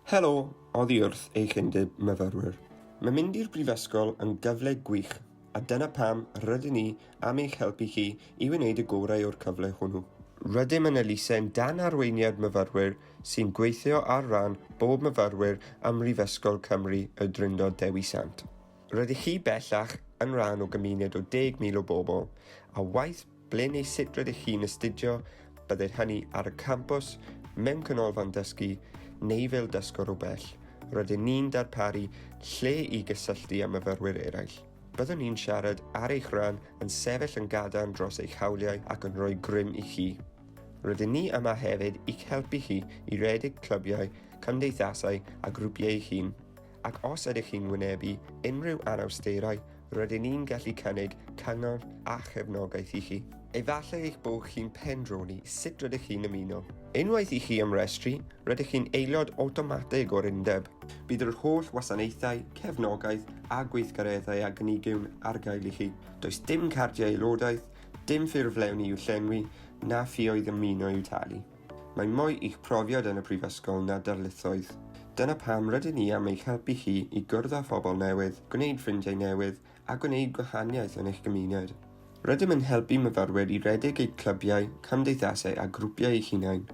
Helo, oddi wrth eich undeb myfyrwyr. Mae mynd i'r brifysgol yn gyfle gwych, a dyna pam rydyn ni am eich helpu chi i wneud y gorau o'r cyfle hwnnw. Rydym yn elusen dan arweiniad myfyrwyr sy'n gweithio ar ran bob myfyrwyr am Mhrifysgol Cymru y Drindod Dewi Sant. Rydych chi bellach yn rhan o gymuned o 10,000 o bobl, a waith ble neu sut rydych chi'n astudio byddai hynny ar y campws, mewn canolfan dysgu, neu fel dysgwr o bell. Rydyn ni'n darparu lle i gysylltu â myfyrwyr eraill. Byddwn ni'n siarad ar eich rhan yn sefyll yn gadarn dros eich hawliau ac yn rhoi grym i chi. Rydyn ni yma hefyd i'ch helpu chi i redeg clybiau, cymdeithasau a grwpiau eich hun. Ac os ydych chi'n wynebu unrhyw anawsterau, rydyn ni'n gallu cynnig cyngor a chefnogaeth i chi. Efallai eich bod chi'n pendroni sut rydych chi'n ymuno. Unwaith i chi ymrestru, rydych chi'n aelod awtomatig o'r undeb. Bydd yr holl wasanaethau, cefnogaeth a gweithgareddau a gynigiwn ar gael i chi. Does dim cardiau aelodaeth, dim ffurflewn i'w llenwi, na ffïoedd ymuno i'w talu. Mae mwy i'ch profiad yn y prifysgol na darlithoedd. Dyna pam rydyn ni am eich helpu chi i gwrdd â phobl newydd, gwneud ffrindiau newydd a gwneud gwahaniaeth yn eich gymuned. Rydym yn helpu myfyrwyr i redeg eu clybiau, cymdeithasau a grwpiau eich hunain.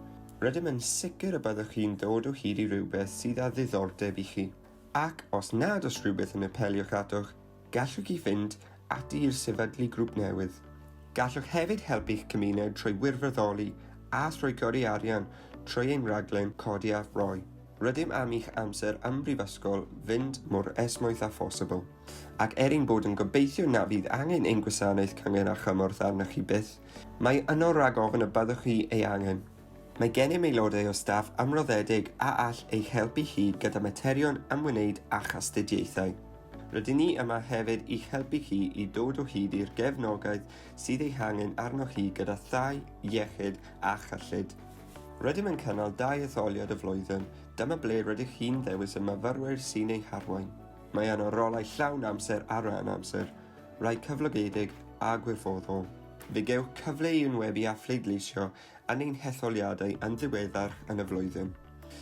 Rydym yn sicr y byddwch chi'n dod o hyd i rhywbeth sydd â ddiddordeb i chi. Ac os nad oes rhywbeth yn apeliwch atwch, gallwch chi fynd ati i'r sefydlu grŵp newydd. Gallwch hefyd helpu'ch cymuned trwy wirfoddoli a thrwy arian trwy ein raglen codi a phroi. Rydym am eich amser ym Mhrifysgol fynd mor esmwyth a phosibl. Ac bod yn gobeithio na fydd angen ein gwasanaeth cyngor a chymorth arnoch chi byth, mae yno rag ofn y byddwch chi ei angen. Mae gennym aelodau o staff ymroddedig a all eich helpu chi gyda materion ymwneud a chastudiaethau. Rydyn ni yma hefyd i'ch helpu chi i dod o hyd i'r gefnogaeth sydd ei hangen arnoch chi gyda thai, iechyd a chyllid. Rydym yn cynnal 2 etholiad y flwyddyn, dyma ble rydych chi'n ddewis y myfyrwyr sy'n ei harwain. Mae yno rolau llawn amser a ran amser, rai cyflogedig a gwirfoddol. Fe gewch cyfle i ynwebu a phleidleisio yn ein hetholiadau yn ddiweddar yn y flwyddyn.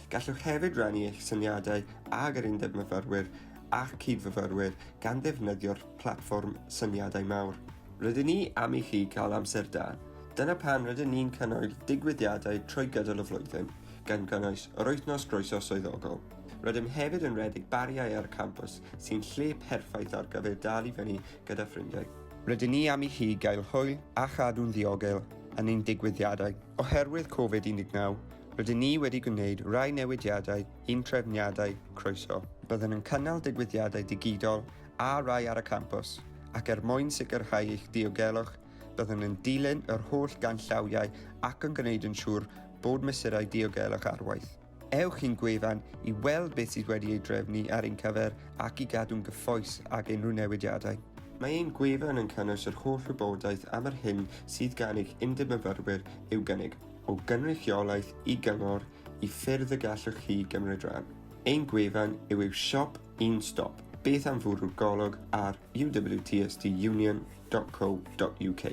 Gallwch hefyd rannu eich syniadau ag yr undeb myfyrwyr a'ch cydfyfyrwyr gan ddefnyddio'r platfform syniadau mawr. Rydyn ni am i chi cael amser da. Dyna pan rydyn ni'n cynnwys digwyddiadau trwy gydol y flwyddyn, gan gynnwys yr wythnos groeso swyddogol. Rydym hefyd yn redeg bariau ar y campws sy'n lle perffaith ar gyfer dal i fyny gyda ffrindiau. Rydyn ni am i chi gael hwyl a chadw'n ddiogel yn ein digwyddiadau. Oherwydd Covid-19, rydyn ni wedi gwneud rai newidiadau un trefniadau croeso. Byddwn yn cynnal digwyddiadau digidol a rai ar y campws, ac mwyn sicrhau eich diogelwch, byddwn yn dilyn yr holl ganllawiau ac yn gwneud yn siŵr bod mesurau diogelwch ar waith. Ewch i'n gwefan i weld beth sydd wedi ei drefnu ar ein cyfer ac i gadw'n gyffoes ag unrhyw newidiadau. Mae ein gwefan yn cynnwys yr holl wybodaeth am yr hyn sydd gan eich undeb myfyrwyr i'w gynnig, o gynrychiolaeth i gyngor i ffyrdd y gallwch chi gymryd rhan. Ein gwefan yw i'w siop un stop, beth am fwrw golwg ar uwtstunion.co.uk.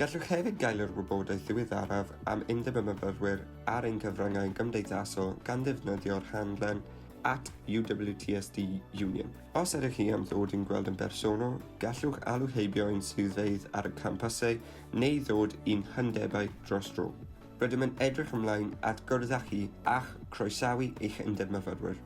Gallwch hefyd gael yr wybodaeth ddiweddaraf am undeb y myfyrwyr ar ein cyfryngau gymdeithasol gan ddefnyddio'r handlen @uwtsdunion. Os ydych chi am ddod i'n gweld yn bersonol, gallwch alw heibio ein swyddfeydd ar y campusau neu ddod i'n hyndebau dros dro. Rydym yn edrych ymlaen at gwrdd â chi a'ch croesawu eich undeb myfyrwyr.